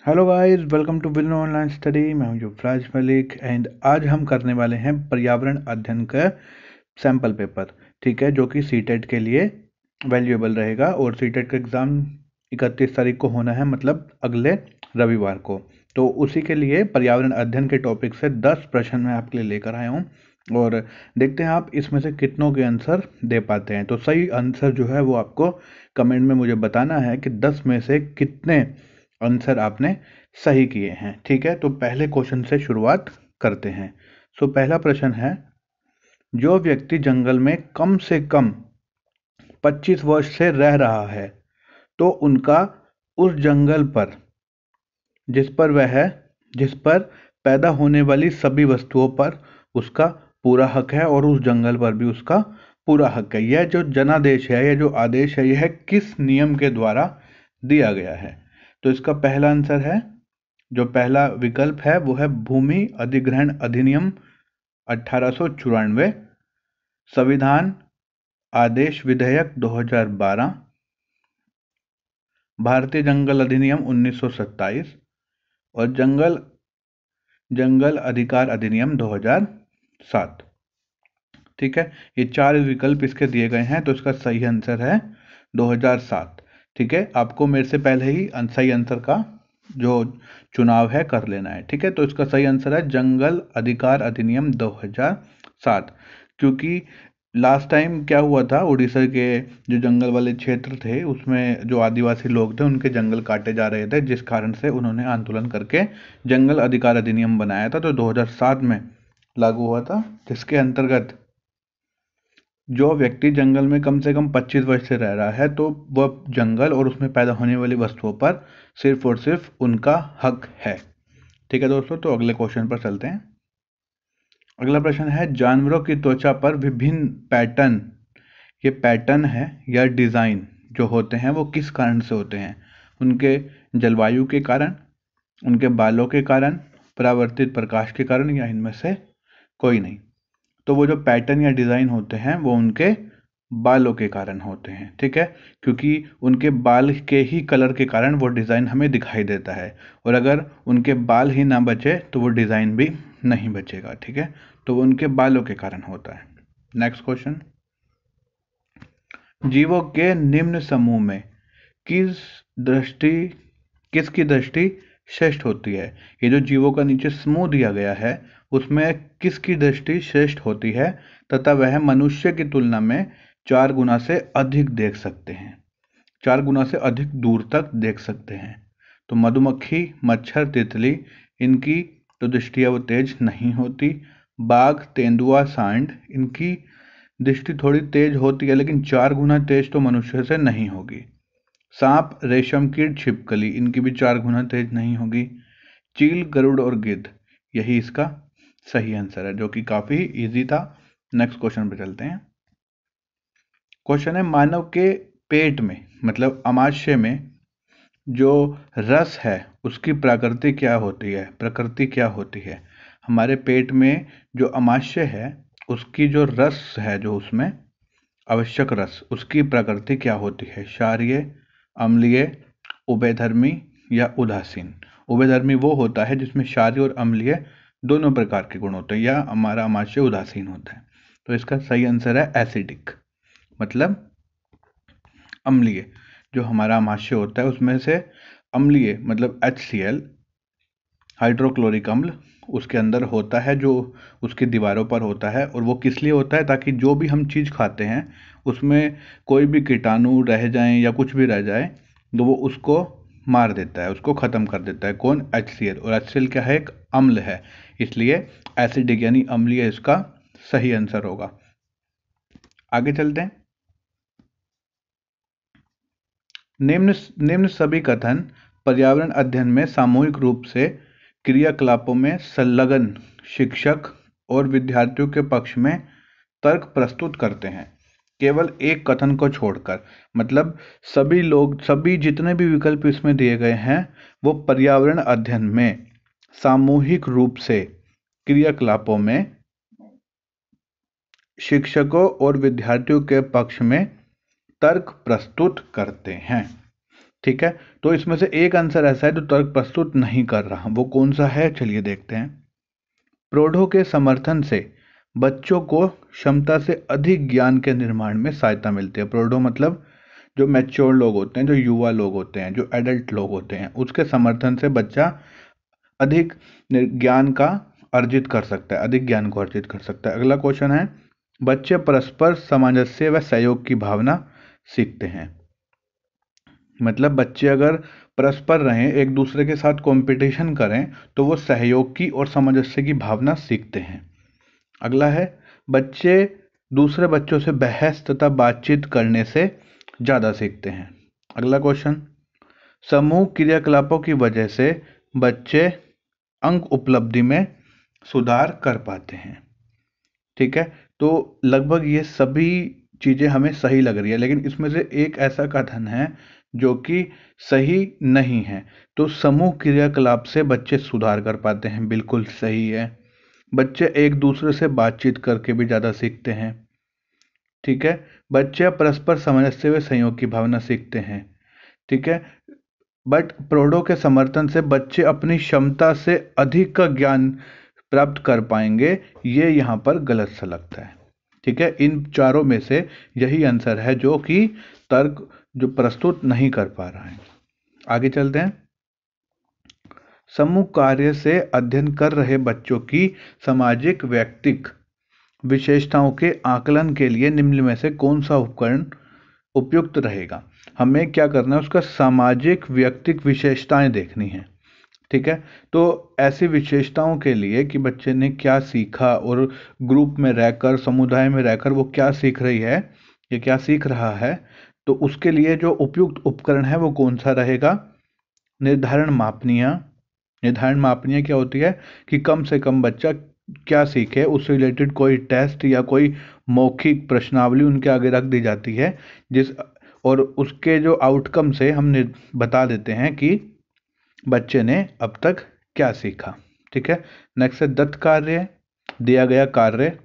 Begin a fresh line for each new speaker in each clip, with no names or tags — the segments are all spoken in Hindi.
Hello guys, welcome to villain online study. मैं हूं युवराज मलिक एंड आज हम करने वाले हैं पर्यावरण अध्ययन का सैम्पल पेपर। ठीक है, जो कि सीटेट के लिए वैल्यूएबल रहेगा और सीटेट का एग्ज़ाम 31 तारीख को होना है, मतलब अगले रविवार को। तो उसी के लिए पर्यावरण अध्ययन के टॉपिक से 10 प्रश्न मैं आपके लिए लेकर आया हूँ और देखते हैं आप इसमें से कितनों के आंसर दे पाते हैं। तो सही आंसर जो है वो आपको कमेंट में मुझे बताना है कि 10 में से कितने आंसर आपने सही किए हैं। ठीक है, तो पहले क्वेश्चन से शुरुआत करते हैं। सो पहला प्रश्न है, जो व्यक्ति जंगल में कम से कम 25 वर्ष से रह रहा है तो उनका उस जंगल पर जिस पर वह है जिस पर पैदा होने वाली सभी वस्तुओं पर उसका पूरा हक है और उस जंगल पर भी उसका पूरा हक है। यह जो जनादेश है, यह जो आदेश है, यह किस नियम के द्वारा दिया गया है? तो इसका पहला आंसर है, जो पहला विकल्प है वो है भूमि अधिग्रहण अधिनियम 1894, संविधान आदेश विधेयक 2012, भारतीय जंगल अधिनियम 1927 और जंगल जंगल अधिकार अधिनियम 2007। ठीक है, ये चार विकल्प इसके दिए गए हैं, तो इसका सही आंसर है 2007। ठीक है, आपको मेरे से पहले ही सही आंसर का जो चुनाव है कर लेना है। ठीक है, तो इसका सही आंसर है जंगल अधिकार अधिनियम 2007। क्योंकि लास्ट टाइम क्या हुआ था, उड़ीसा के जो जंगल वाले क्षेत्र थे उसमें जो आदिवासी लोग थे उनके जंगल काटे जा रहे थे, जिस कारण से उन्होंने आंदोलन करके जंगल अधिकार अधिनियम बनाया था, तो 2007 में लागू हुआ था, जिसके अंतर्गत जो व्यक्ति जंगल में कम से कम 25 वर्ष से रह रहा है तो वह जंगल और उसमें पैदा होने वाली वस्तुओं पर सिर्फ और सिर्फ उनका हक है। ठीक है दोस्तों, तो अगले क्वेश्चन पर चलते हैं। अगला प्रश्न है, जानवरों की त्वचा पर विभिन्न पैटर्न, ये पैटर्न है या डिज़ाइन जो होते हैं वो किस कारण से होते हैं? उनके जलवायु के कारण, उनके बालों के कारण, परावर्तित प्रकाश के कारण, या इनमें से कोई नहीं? तो वो जो पैटर्न या डिज़ाइन होते हैं वो उनके बालों के कारण होते हैं। ठीक है, क्योंकि उनके बाल के ही कलर के कारण वो डिज़ाइन हमें दिखाई देता है, और अगर उनके बाल ही ना बचे तो वो डिज़ाइन भी नहीं बचेगा। ठीक है, तो वो उनके बालों के कारण होता है। नेक्स्ट क्वेश्चन, जीवों के निम्न समूह में किस दृष्टि किसकी दृष्टि श्रेष्ठ होती है? ये जो जीवों का नीचे समूह दिया गया है उसमें किसकी दृष्टि श्रेष्ठ होती है तथा वह मनुष्य की तुलना में 4 गुना से अधिक देख सकते हैं, 4 गुना से अधिक दूर तक देख सकते हैं? तो मधुमक्खी, मच्छर, तितली, इनकी तो दृष्टियाँ वो तेज नहीं होती। बाघ, तेंदुआ, सांड, इनकी दृष्टि थोड़ी तेज होती है लेकिन 4 गुना तेज तो मनुष्य से नहीं होगी। सांप, रेशम कीट, छिपकली, इनकी भी 4 गुना तेज नहीं होगी। चील, गरुड़ और गिद्ध, यही इसका सही आंसर है, जो कि काफी इजी था। नेक्स्ट क्वेश्चन पे चलते हैं। क्वेश्चन है, मानव के पेट में मतलब अमाशय में जो रस है उसकी प्रकृति क्या होती है? हमारे पेट में जो अमाशय है उसकी जो रस है, जो उसमें आवश्यक रस, उसकी प्रकृति क्या होती है? क्षारीय, अम्लीय, उभयधर्मी या उदासीन? उभयधर्मी वो होता है जिसमें क्षारीय और अम्लीय दोनों प्रकार के गुण होते हैं, या हमारा अमाशय उदासीन होता है। तो इसका सही आंसर है एसिडिक, मतलब अम्लीय। जो हमारा अमाशय होता है उसमें से अम्लीय मतलब HCl, हाइड्रोक्लोरिक अम्ल, उसके अंदर होता है, जो उसकी दीवारों पर होता है। और वो किस लिए होता है? ताकि जो भी हम चीज़ खाते हैं उसमें कोई भी कीटाणु रह जाएं या कुछ भी रह जाए तो वो उसको मार देता है, उसको ख़त्म कर देता है। कौन? HCl। और HCl क्या है? एक अम्ल है, इसलिए एसिडिक यानी अम्लीय इसका सही आंसर होगा। आगे चलते हैं। निम्न निम्न सभी कथन पर्यावरण अध्ययन में सामूहिक रूप से क्रियाकलापों में संलग्न शिक्षक और विद्यार्थियों के पक्ष में तर्क प्रस्तुत करते हैं, केवल एक कथन को छोड़कर। मतलब सभी लोग, सभी जितने भी विकल्प इसमें दिए गए हैं वो पर्यावरण अध्ययन में सामूहिक रूप से क्रियाकलापों में शिक्षकों और विद्यार्थियों के पक्ष में तर्क प्रस्तुत करते हैं। ठीक है, तो इसमें से एक आंसर ऐसा है जो तर्क प्रस्तुत नहीं कर रहा, वो कौन सा है चलिए देखते हैं। प्रौढ़ों के समर्थन से बच्चों को क्षमता से अधिक ज्ञान के निर्माण में सहायता मिलती है। प्रौढ़ों मतलब जो मैच्योर लोग होते हैं, जो युवा लोग होते हैं, जो एडल्ट लोग होते हैं, उसके समर्थन से बच्चा अधिक ज्ञान का अर्जित कर सकता है, अधिक ज्ञान को अर्जित कर सकता है। अगला क्वेश्चन है, बच्चे परस्पर सामंजस्य व सहयोग की भावना सीखते हैं। मतलब बच्चे अगर परस्पर रहें, एक दूसरे के साथ कंपटीशन करें, तो वो सहयोग की और सामंजस्य की भावना सीखते हैं। अगला है, बच्चे दूसरे बच्चों से बहस तथा बातचीत करने से ज़्यादा सीखते हैं। अगला क्वेश्चन, समूह क्रियाकलापों की वजह से बच्चे अंक उपलब्धि में सुधार कर पाते हैं। ठीक है, तो लगभग ये सभी चीज़ें हमें सही लग रही है, लेकिन इसमें से एक ऐसा कथन है जो कि सही नहीं है। तो समूह क्रियाकलाप से बच्चे सुधार कर पाते हैं, बिल्कुल सही है। बच्चे एक दूसरे से बातचीत करके भी ज़्यादा सीखते हैं। ठीक है, बच्चे परस्पर सामंजस्य व सहयोग की भावना सीखते हैं। ठीक है, बट प्रौढ़ों के समर्थन से बच्चे अपनी क्षमता से अधिक का ज्ञान प्राप्त कर पाएंगे, ये यहाँ पर गलत सा लगता है। ठीक है, इन चारों में से यही आंसर है जो कि तर्क जो प्रस्तुत नहीं कर पा रहा है। आगे चलते हैं। समूह कार्य से अध्ययन कर रहे बच्चों की सामाजिक व्यक्तिक विशेषताओं के आकलन के लिए निम्न में से कौन सा उपकरण उपयुक्त रहेगा। हमें क्या करना है, उसका सामाजिक व्यक्तिक विशेषताएं देखनी है। ठीक है, तो ऐसी विशेषताओं के लिए कि बच्चे ने क्या सीखा और ग्रुप में रहकर, समुदाय में रहकर वो क्या सीख रही है, ये क्या सीख रहा है, तो उसके लिए जो उपयुक्त उपकरण है वो कौन सा रहेगा। निर्धारण मापनियाँ। निर्धारण मापनियाँ क्या होती है कि कम से कम बच्चा क्या सीखे, उससे रिलेटेड कोई टेस्ट या कोई मौखिक प्रश्नावली उनके आगे रख दी जाती है, जिस और उसके जो आउटकम से हम बता देते हैं कि बच्चे ने अब तक क्या सीखा। ठीक है, नेक्स्ट है दत्त कार्य, दिया गया कार्य,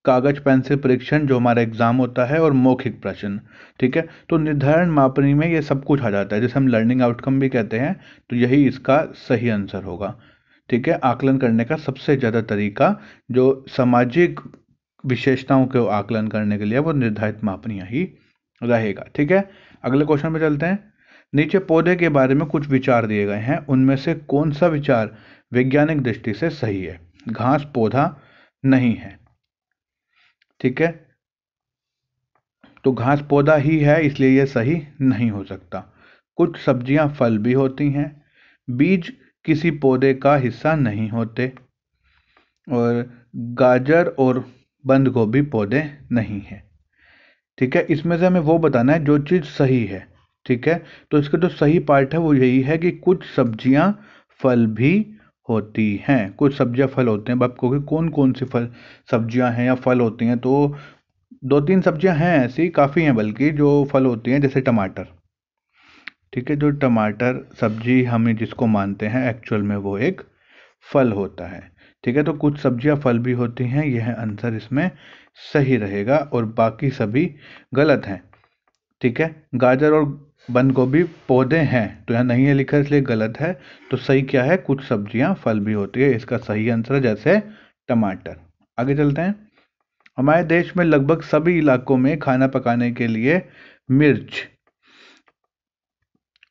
कागज पेंसिल परीक्षण जो हमारा एग्जाम होता है, और मौखिक प्रश्न। ठीक है, तो निर्धारण मापनी में ये सब कुछ आ जाता है, जिसे हम लर्निंग आउटकम भी कहते हैं, तो यही इसका सही आंसर होगा। ठीक है, आकलन करने का सबसे ज़्यादा तरीका जो सामाजिक विशेषताओं के आकलन करने के लिए वो निर्धारित मापनियाँ ही रहेगा। ठीक है, अगले क्वेश्चन में चलते हैं। नीचे पौधे के बारे में कुछ विचार दिए गए हैं, उनमें से कौन सा विचार वैज्ञानिक दृष्टि से सही है। घास पौधा नहीं है। ठीक है, तो घास पौधा ही है, इसलिए यह सही नहीं हो सकता। कुछ सब्जियां फल भी होती हैं, बीज किसी पौधे का हिस्सा नहीं होते, और गाजर और बंद गोभी पौधे नहीं है। ठीक है, इसमें से हमें वो बताना है जो चीज़ सही है। ठीक है, तो इसका जो सही पार्ट है वो यही है कि कुछ सब्जियां फल भी होती हैं। कुछ सब्जियां फल होते हैं। अब आपको कि कौन कौन सी फल सब्जियां हैं या फल होती हैं, तो दो तीन सब्जियां हैं ऐसी, काफ़ी हैं बल्कि, जो फल होती हैं, जैसे टमाटर। ठीक है, जो टमाटर सब्जी हम जिसको मानते हैं, एक्चुअल में वो एक फल होता है। ठीक है, तो कुछ सब्जियां फल भी होती हैं, यह आंसर इसमें सही रहेगा, और बाकी सभी गलत हैं। ठीक है, गाजर और बंद गोभी पौधे हैं, तो यहाँ नहीं है लिखा इसलिए गलत है। तो सही क्या है, कुछ सब्जियां फल भी होती है, इसका सही आंसर है जैसे टमाटर। आगे चलते हैं। हमारे देश में लगभग सभी इलाकों में खाना पकाने के लिए मिर्च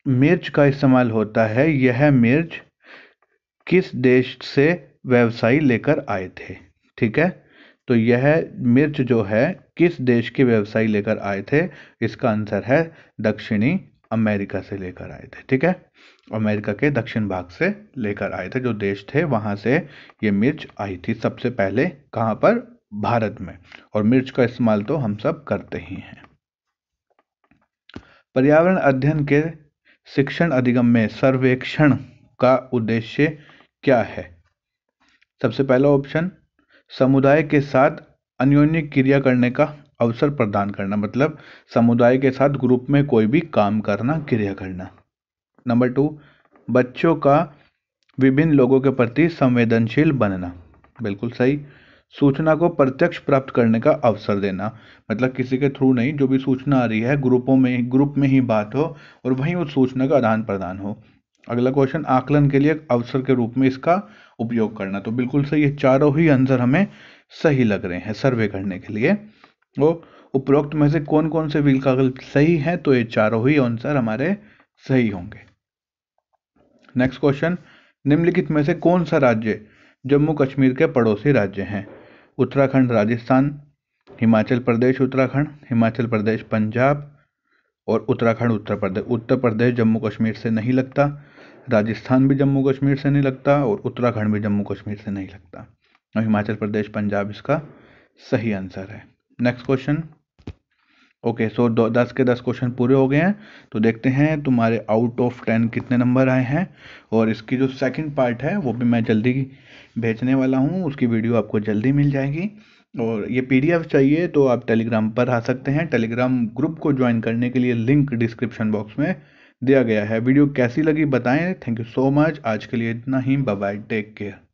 मिर्च का इस्तेमाल होता है। यह मिर्च किस देश से व्यवसायी लेकर आए थे। ठीक है, तो यह मिर्च जो है किस देश के व्यवसायी लेकर आए थे, इसका आंसर है दक्षिणी अमेरिका से लेकर आए थे। ठीक है, अमेरिका के दक्षिण भाग से लेकर आए थे, जो देश थे वहां से ये मिर्च आई थी सबसे पहले। कहाँ पर, भारत में। और मिर्च का इस्तेमाल तो हम सब करते ही हैं। पर्यावरण अध्ययन के शिक्षण अधिगम में सर्वेक्षण का उद्देश्य क्या है। सबसे पहला ऑप्शन, समुदाय के साथ अन्योन्य क्रिया करने का अवसर प्रदान करना, मतलब समुदाय के साथ ग्रुप में कोई भी काम करना, क्रिया करना। नंबर 2, बच्चों का विभिन्न लोगों के प्रति संवेदनशील बनना, बिल्कुल सही। सूचना को प्रत्यक्ष प्राप्त करने का अवसर देना, मतलब किसी के थ्रू नहीं, जो भी सूचना आ रही है ग्रुप में ही बात हो और वहीं उस सूचना का आदान प्रदान हो। अगला क्वेश्चन, आकलन के लिए एक अवसर के रूप में इसका उपयोग करना। तो बिल्कुल सही, ये चारों ही आंसर हमें सही लग रहे हैं सर्वे करने के लिए। वो उपरोक्त में से कौन कौन से विकल्प सही हैं? तो ये चारों ही आंसर हमारे सही होंगे। नेक्स्ट क्वेश्चन, निम्नलिखित में से कौन सा राज्य जम्मू कश्मीर के पड़ोसी राज्य हैं? उत्तराखंड राजस्थान, हिमाचल प्रदेश उत्तराखंड, हिमाचल प्रदेश पंजाब और उत्तराखंड उत्तर प्रदेश। उत्तर प्रदेश जम्मू कश्मीर से नहीं लगता, राजस्थान भी जम्मू कश्मीर से नहीं लगता और उत्तराखंड भी जम्मू कश्मीर से नहीं लगता, और हिमाचल प्रदेश पंजाब इसका सही आंसर है। Next question. ओके, सो 10 के 10 क्वेश्चन पूरे हो गए हैं। तो देखते हैं तुम्हारे आउट ऑफ 10 कितने नंबर आए हैं, और इसकी जो सेकंड पार्ट है वो भी मैं जल्दी भेजने वाला हूँ, उसकी वीडियो आपको जल्दी मिल जाएगी। और ये पीडीएफ चाहिए तो आप टेलीग्राम पर आ सकते हैं। टेलीग्राम ग्रुप को ज्वाइन करने के लिए लिंक डिस्क्रिप्शन बॉक्स में दिया गया है। वीडियो कैसी लगी बताएं। Thank you so much. आज के लिए इतना ही। Bye bye, take care.